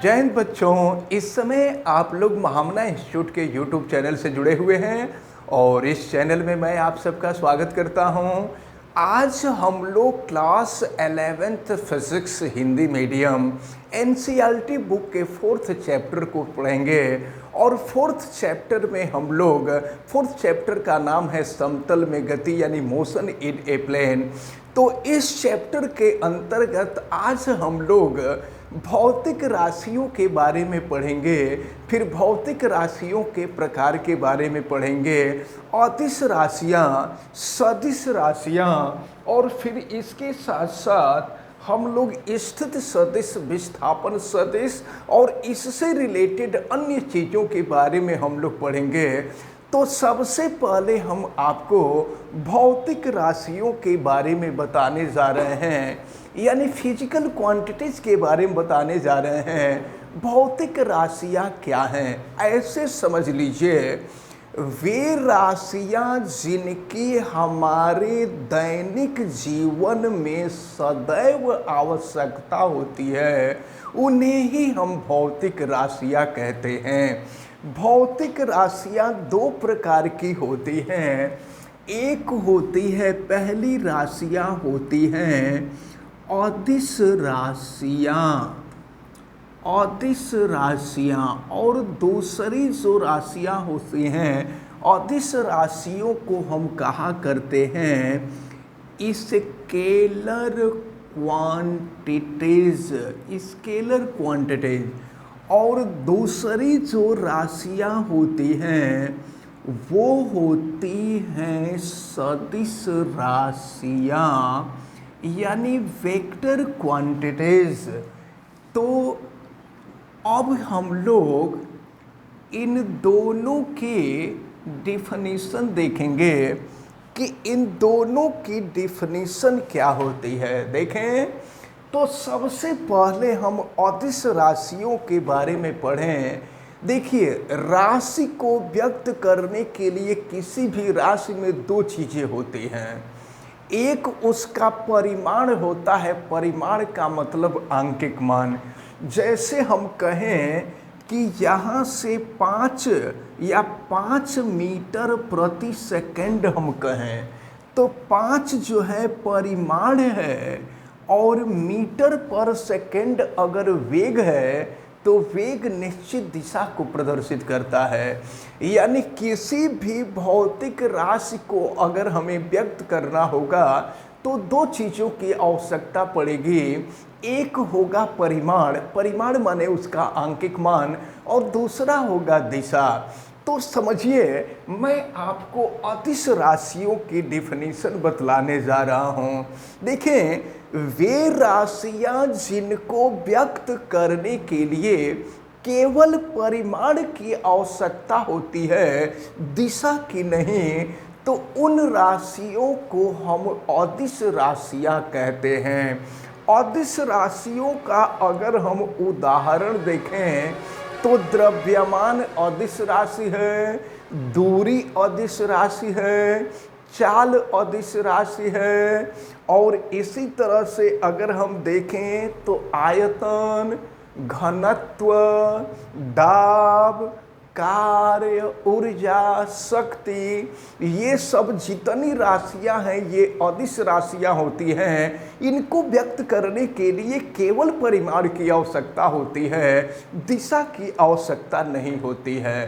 जय हिंद बच्चों। इस समय आप लोग महामना इंस्टीट्यूट के यूट्यूब चैनल से जुड़े हुए हैं और इस चैनल में मैं आप सबका स्वागत करता हूं। आज हम लोग class 11th physics Hindi medium NCERT book के 4th चैप्टर को पढ़ेंगे और 4th चैप्टर में हम लोग 4th चैप्टर का नाम है समतल में गति यानी मोशन इन ए प्लेन। तो इस चैप्टर के अंतर्गत आज हम लोग भौतिक राशियों के बारे में पढ़ेंगे, फिर भौतिक राशियों के प्रकार के बारे में पढ़ेंगे, अदिश राशियाँ, सदिश राशियाँ और फिर इसके साथ साथ हम लोग स्थित सदिश, विस्थापन सदिश और इससे रिलेटेड अन्य चीज़ों के बारे में हम लोग पढ़ेंगे। तो सबसे पहले हम आपको भौतिक राशियों के बारे में बताने जा रहे हैं, यानी फिजिकल क्वांटिटीज के बारे में बताने जा रहे हैं। भौतिक राशियाँ क्या हैं? ऐसे समझ लीजिए, वे राशियाँ जिनकी हमारे दैनिक जीवन में सदैव आवश्यकता होती है, उन्हें ही हम भौतिक राशियाँ कहते हैं। भौतिक राशियाँ दो प्रकार की होती हैं। एक होती है, पहली राशियाँ होती हैं अदिश राशियाँ, अदिश राशियाँ, और दूसरी जो राशियाँ होती हैं अदिश राशियों को हम कहा करते हैं स्केलर क्वांटिटीज, स्केलर क्वांटिटीज। और दूसरी जो राशियाँ होती हैं वो होती हैं सदिश राशियाँ यानी वेक्टर क्वांटिटीज। तो अब हम लोग इन दोनों के डिफिनीशन देखेंगे कि इन दोनों की डिफिनीशन क्या होती है। देखें तो सबसे पहले हम अदिश राशियों के बारे में पढ़ें। देखिए, राशि को व्यक्त करने के लिए किसी भी राशि में दो चीज़ें होती हैं। एक उसका परिमाण होता है, परिमाण का मतलब आंकिक मान। जैसे हम कहें कि यहाँ से 5 या 5 मीटर प्रति सेकंड हम कहें तो 5 जो है परिमाण है और मीटर पर सेकंड अगर वेग है तो वेग निश्चित दिशा को प्रदर्शित करता है। यानी किसी भी भौतिक राशि को अगर हमें व्यक्त करना होगा तो दो चीज़ों की आवश्यकता पड़ेगी। एक होगा परिमाण, परिमाण माने उसका आंकिक मान, और दूसरा होगा दिशा। तो समझिए, मैं आपको अदिश राशियों की डिफिनीशन बतलाने जा रहा हूँ। देखें, वे राशियाँ जिनको व्यक्त करने के लिए केवल परिमाण की आवश्यकता होती है, दिशा की नहीं, तो उन राशियों को हम अदिश राशियाँ कहते हैं। अदिश राशियों का अगर हम उदाहरण देखें तो द्रव्यमान अदिश राशि है, दूरी अदिश राशि है, चाल अदिश राशि है, और इसी तरह से अगर हम देखें तो आयतन, घनत्व, दाब, कार्य, ऊर्जा, शक्ति, ये सब जितनी राशियां हैं ये अदिश राशियां होती हैं। इनको व्यक्त करने के लिए केवल परिमाण की आवश्यकता होती है, दिशा की आवश्यकता नहीं होती है।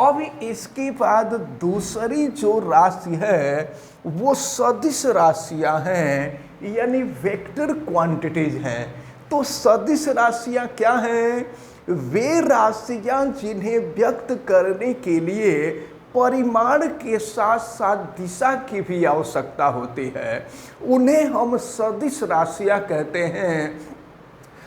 अब इसके बाद दूसरी जो राशि है वो सदिश राशियां हैं यानी वेक्टर क्वांटिटीज हैं। तो सदिश राशियां क्या हैं? वे राशियां जिन्हें व्यक्त करने के लिए परिमाण के साथ साथ दिशा की भी आवश्यकता होती है, उन्हें हम सदिश राशियां कहते हैं।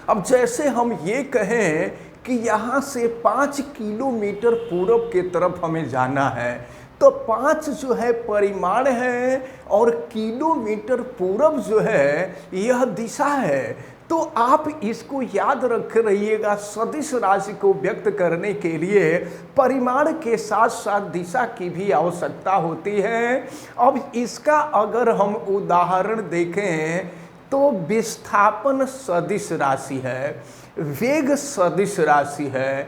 अब जैसे हम ये कहें कि यहाँ से 5 किलोमीटर पूरब के तरफ हमें जाना है, तो 5 जो है परिमाण है और किलोमीटर पूरब जो है यह दिशा है। तो आप इसको याद रख रहिएगा, सदिश राशि को व्यक्त करने के लिए परिमाण के साथ साथ दिशा की भी आवश्यकता होती है। अब इसका अगर हम उदाहरण देखें तो विस्थापन सदिश राशि है, वेग सदिश राशि है,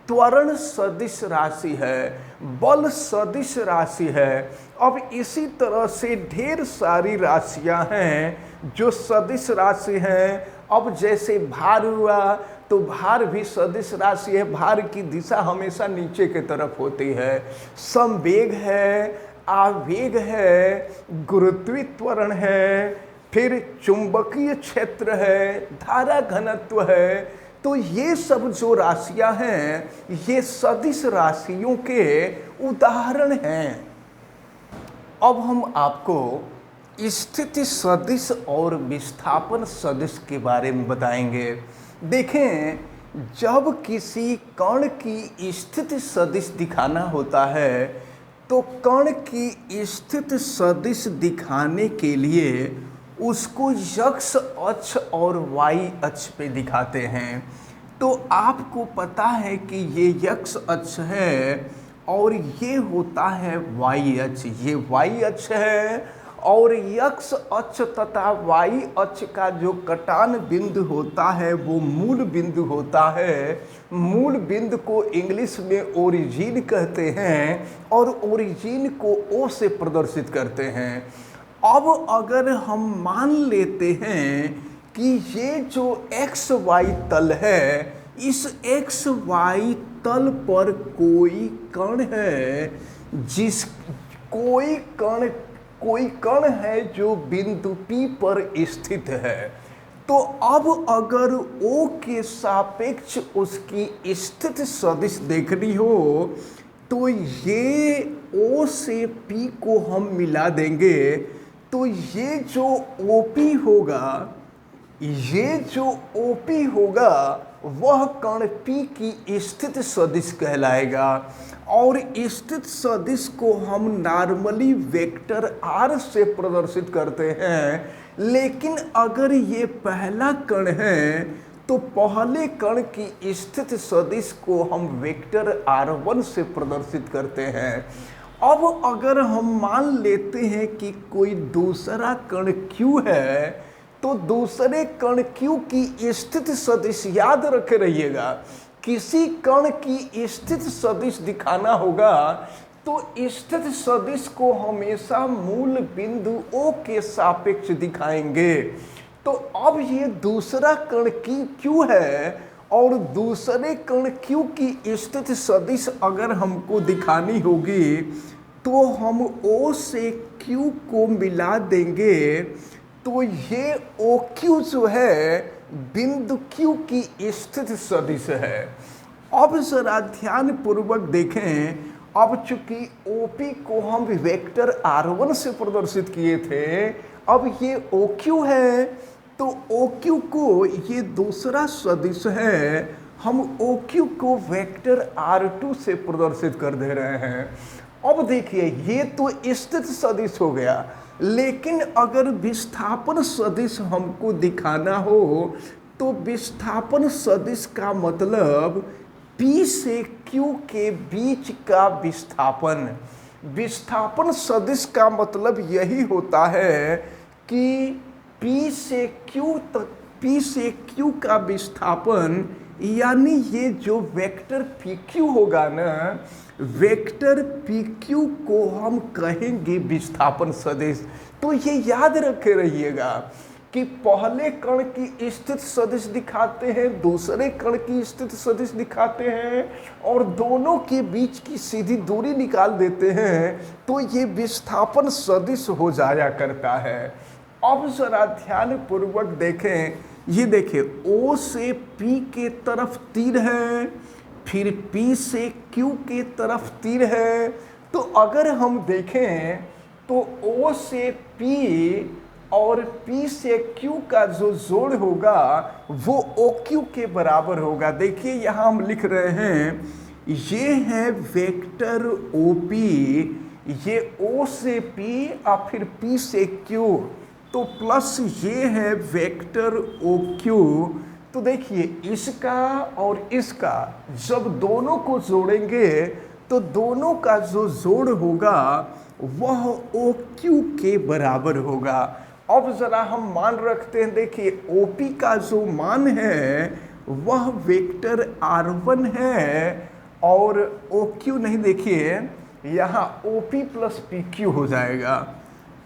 त्वरण सदिश राशि है, बल सदिश राशि है। अब इसी तरह से ढेर सारी राशियां हैं जो सदिश राशि हैं। अब जैसे भार हुआ तो भार भी सदिश राशि है, भार की दिशा हमेशा नीचे की तरफ होती है। संवेग है, आवेग है, गुरुत्वीय त्वरण है, फिर चुंबकीय क्षेत्र है, धारा घनत्व है। तो ये सब जो राशियां हैं ये सदिश राशियों के उदाहरण हैं। अब हम आपको स्थिति सदिश और विस्थापन सदिश के बारे में बताएंगे। देखें, जब किसी कण की स्थिति सदिश दिखाना होता है तो कण की स्थिति सदिश दिखाने के लिए उसको यक्ष अक्ष और वाई अक्ष पे दिखाते हैं। तो आपको पता है कि ये यक्ष अक्ष है और ये होता है वाई अक्ष। ये वाई अक्ष है और यक्ष अक्ष तथा वाई अक्ष का जो कटान बिंदु होता है वो मूल बिंदु होता है। मूल बिंदु को इंग्लिश में ओरिजिन कहते हैं और ओरिजिन को ओ से प्रदर्शित करते हैं। अब अगर हम मान लेते हैं कि ये जो एक्स वाई तल है, इस एक्स वाई तल पर कोई कण है, कोई कण है जो बिंदु P पर स्थित है। तो अब अगर O के सापेक्ष उसकी स्थिति सदिश देखनी हो तो ये O से P को हम मिला देंगे। तो ये जो OP होगा, वह कण P की स्थिति सदिश कहलाएगा। और स्थिति सदिश को हम नॉर्मली वेक्टर R से प्रदर्शित करते हैं। लेकिन अगर ये पहला कण है तो पहले कण की स्थिति सदिश को हम वेक्टर R1 से प्रदर्शित करते हैं। अब अगर हम मान लेते हैं कि कोई दूसरा कण Q है तो दूसरे कण Q की स्थिति सदिश याद रखे रहिएगा। किसी कण की स्थिति सदिश दिखाना होगा तो स्थिति सदिश को हमेशा मूल बिंदु O के सापेक्ष दिखाएंगे। तो अब ये दूसरा कण की Q है और दूसरे कण Q की स्थिति सदिश अगर हमको दिखानी होगी तो हम O से Q को मिला देंगे। तो ये OQ जो है बिंदु Q की स्थिति सदिश है। अब जरा ध्यान पूर्वक देखें, अब चूंकि OP को हम वेक्टर R1 से प्रदर्शित किए थे, अब ये OQ है तो OQ को ये दूसरा सदिश है, हम OQ को वेक्टर R2 से प्रदर्शित कर दे रहे हैं। अब देखिए ये तो स्थिति सदिश हो गया, लेकिन अगर विस्थापन सदिश हमको दिखाना हो तो विस्थापन सदिश का मतलब P से Q के बीच का विस्थापन। विस्थापन सदिश का मतलब यही होता है कि P से Q का विस्थापन, यानी ये जो वेक्टर PQ होगा ना, वेक्टर PQ को हम कहेंगे विस्थापन सदिश। तो ये याद रखे रहिएगा कि पहले कण की स्थिति सदिश दिखाते हैं, दूसरे कण की स्थिति सदिश दिखाते हैं और दोनों के बीच की सीधी दूरी निकाल देते हैं, तो ये विस्थापन सदिश हो जाया करता है। अब जरा ध्यान पूर्वक देखें, ये देखिए O से P के तरफ तीर है, फिर P से Q के तरफ तीर है। तो अगर हम देखें तो O से P और P से Q का जो जोड़ होगा वो OQ के बराबर होगा। देखिए यहाँ हम लिख रहे हैं, ये है वेक्टर OP, ये O से P और फिर P से Q, तो प्लस ये है वेक्टर OQ। तो देखिए इसका और इसका जब दोनों को जोड़ेंगे तो दोनों का जो जोड़ होगा वह OQ के बराबर होगा। अब जरा हम मान रखते हैं, देखिए OP का जो मान है वह वेक्टर R1 है और OQ नहीं, देखिए यहाँ OP प्लस PQ हो जाएगा,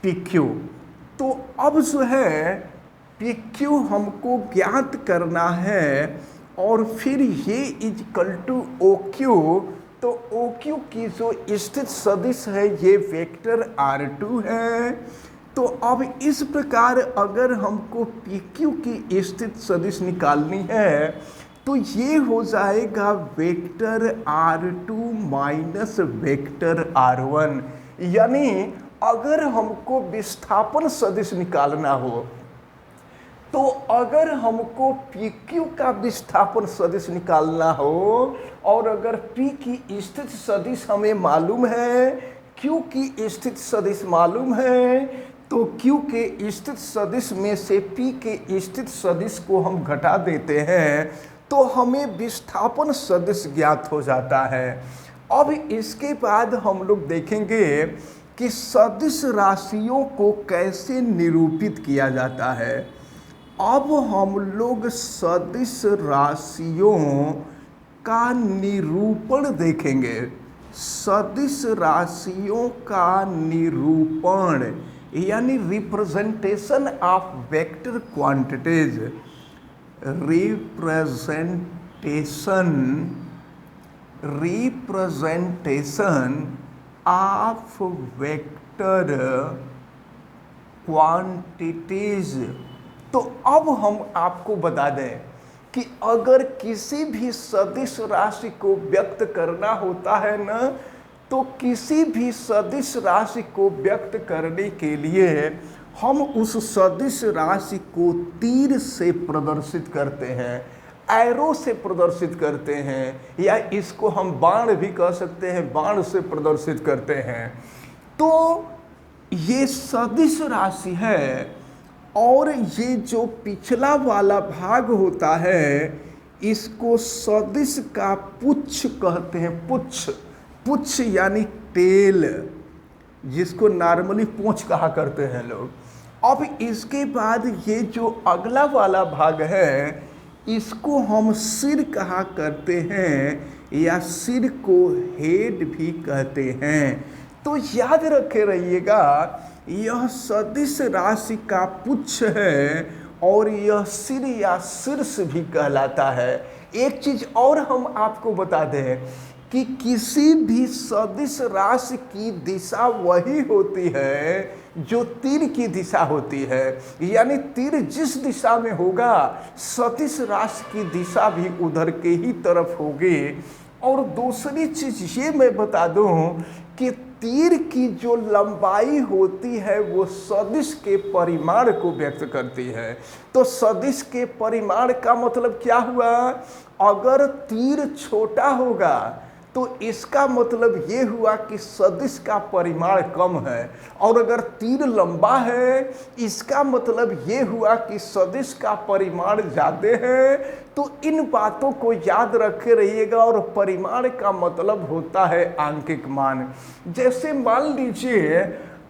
PQ। तो अब जो है PQ हमको ज्ञात करना है और फिर ये इक्वल टू OQ, तो OQ की जो स्थित सदिश है ये वेक्टर R2 है। तो अब इस प्रकार अगर हमको PQ की स्थित सदिश निकालनी है तो ये हो जाएगा vector R2 minus vector R1। यानी अगर हमको विस्थापन सदिश निकालना हो तो अगर हमको PQ का विस्थापन सदिश निकालना हो और अगर P की स्थित सदिश हमें मालूम है, Q की स्थित सदिश मालूम है, तो Q के स्थित सदिश में से P के स्थित सदिश को हम घटा देते हैं तो हमें विस्थापन सदिश ज्ञात हो जाता है। अब इसके बाद हम लोग देखेंगे कि सदिश राशियों को कैसे निरूपित किया जाता है। अब हम लोग सदिश राशियों का निरूपण देखेंगे। सदिश राशियों का निरूपण यानी representation of vector quantities, representation of vector quantities. तो अब हम आपको बता दें कि अगर किसी भी सदिश राशि को व्यक्त करना होता है ना, तो किसी भी सदिश राशि को व्यक्त करने के लिए हम उस सदिश राशि को तीर से प्रदर्शित करते हैं, एरो से प्रदर्शित करते हैं, या इसको हम बाण भी कह सकते हैं, बाण से प्रदर्शित करते हैं। तो ये सदिश राशि है और ये जो पिछला वाला भाग होता है इसको सदिश का पुच्छ कहते हैं। पुच्छ, पुच्छ यानी टेल, जिसको नॉर्मली पूंछ कहा करते हैं लोग। अब इसके बाद ये जो अगला वाला भाग है इसको हम सिर कहा करते हैं या सिर को हेड भी कहते हैं। तो याद रखे रहिएगा यह सदिश राशि का पुच्छ है और यह सिर या शीर्ष भी कहलाता है। एक चीज और हम आपको बता दें कि किसी भी सदिश राशि की दिशा वही होती है जो तीर की दिशा होती है, यानी तीर जिस दिशा में होगा सदिश राशि की दिशा भी उधर के ही तरफ होगी। और दूसरी चीज ये मैं बता दूं कि तीर की जो लंबाई होती है वो सदिश के परिमाण को व्यक्त करती है। तो सदिश के परिमाण का मतलब क्या हुआ, अगर तीर छोटा होगा तो इसका मतलब ये हुआ कि सदिश का परिमाण कम है, और अगर तीर लंबा है इसका मतलब ये हुआ कि सदिश का परिमाण ज़्यादा है। तो इन बातों को याद रखे रहिएगा। और परिमाण का मतलब होता है आंकिक मान। जैसे मान लीजिए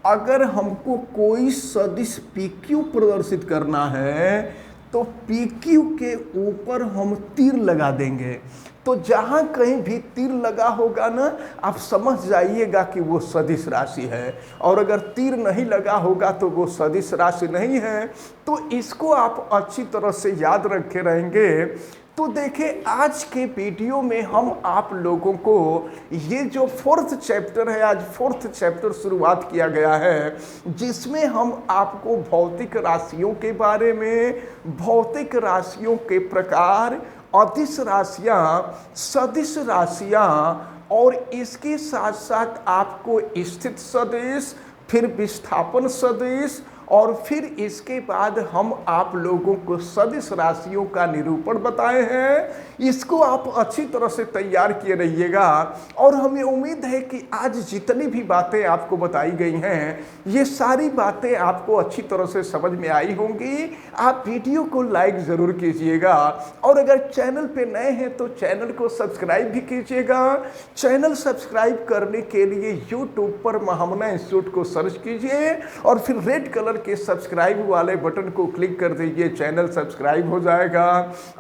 अगर हमको कोई सदिश PQ प्रदर्शित करना है तो PQ के ऊपर हम तीर लगा देंगे। तो जहाँ कहीं भी तीर लगा होगा ना, आप समझ जाइएगा कि वो सदिश राशि है, और अगर तीर नहीं लगा होगा तो वो सदिश राशि नहीं है। तो इसको आप अच्छी तरह से याद रखे रहेंगे। तो देखिए आज के वीडियो में हम आप लोगों को ये जो 4th चैप्टर है, आज 4th चैप्टर शुरुआत किया गया है, जिसमें हम आपको भौतिक राशियों के बारे में, भौतिक राशियों के प्रकार, अदिश राशियाँ, सदिश राशियाँ, और इसके साथ साथ आपको स्थित सदिश, फिर विस्थापन सदिश, और फिर इसके बाद हम आप लोगों को सदिश राशियों का निरूपण बताए हैं। इसको आप अच्छी तरह से तैयार किए रहिएगा। और हमें उम्मीद है कि आज जितनी भी बातें आपको बताई गई हैं ये सारी बातें आपको अच्छी तरह से समझ में आई होंगी। आप वीडियो को लाइक ज़रूर कीजिएगा और अगर चैनल पे नए हैं तो चैनल को सब्सक्राइब भी कीजिएगा। चैनल सब्सक्राइब करने के लिए यूट्यूब पर महामना इंस्टीट्यूट को सर्च कीजिए और फिर रेड कलर के सब्सक्राइब वाले बटन को क्लिक कर दीजिए, चैनल सब्सक्राइब हो जाएगा।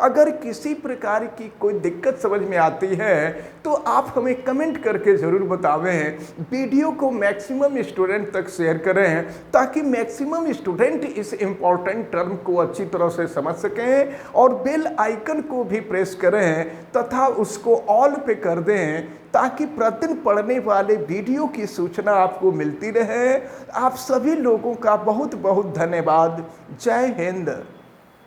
अगर किसी प्रकार की कोई दिक्कत समझ में आती है तो आप हमें कमेंट करके ज़रूर बतावें। वीडियो को मैक्सिमम स्टूडेंट तक शेयर करें ताकि मैक्सिमम स्टूडेंट इस इम्पॉर्टेंट टर्म को अच्छी तरह से समझ सकें और बेल आइकन को भी प्रेस करें तथा उसको ऑल पे कर दें ताकि प्रतिदिन पढ़ने वाले वीडियो की सूचना आपको मिलती रहे। आप सभी लोगों का बहुत बहुत धन्यवाद। जय हिंद।